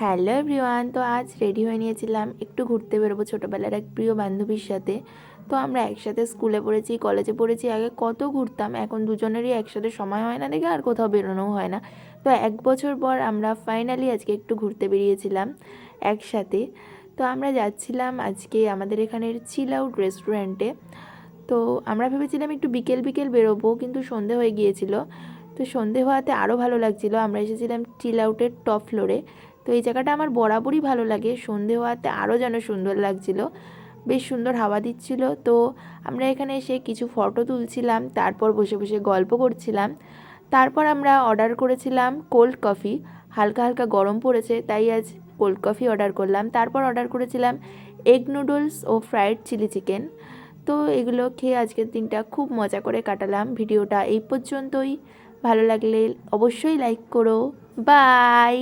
Hello everyone, তো আজ ready হয়ে নিয়েছিলাম একটু ঘুরতে বেরোবো ছোটোবেলার এক প্রিয় বান্ধবীর সাথে। তো আমরা একসাথে স্কুলে পড়েছি, কলেজে পড়েছি, আগে কত ঘুরতাম, এখন দুজনেরই একসাথে সময় হয় না দেখে আর কোথাও বেরোনোও হয় না। তো 1 বছর পর আমরা ফাইনালি আজকে একটু ঘুরতে বেরিয়েছিলাম একসাথে। তো আমরা যাচ্ছিলাম আজকে আমাদের এখানের চিল আউট রেস্টুরেন্টে। তো আমরা ভেবেছিলাম একটু বিকেল বিকেল বেরোবো, কিন্তু সন্ধে হয়ে গিয়েছিল। তো সন্ধে হওয়াতে আরও ভালো লাগছিলো। আমরা এসেছিলাম চিল আউটের টপ ফ্লোরে। তো এই জায়গাটা আমার বরাবরই ভালো লাগে, সন্ধে হওয়াতে আরও যেন সুন্দর লাগছিল, বেশ সুন্দর হাওয়া দিচ্ছিল। তো আমরা এখানে এসে কিছু ফটো তুলছিলাম, তারপর বসে বসে গল্প করছিলাম। তারপর আমরা অর্ডার করেছিলাম কোল্ড কফি, হালকা হালকা গরম পড়েছে তাই আজ কোল্ড কফি অর্ডার করলাম। তারপর অর্ডার করেছিলাম এগ নুডলস ও ফ্রাইড চিলি চিকেন। তো এগুলো খেয়ে আজকের দিনটা খুব মজা করে কাটালাম। ভিডিওটা এই পর্যন্তই, ভালো লাগলে অবশ্যই লাইক করো। বাই।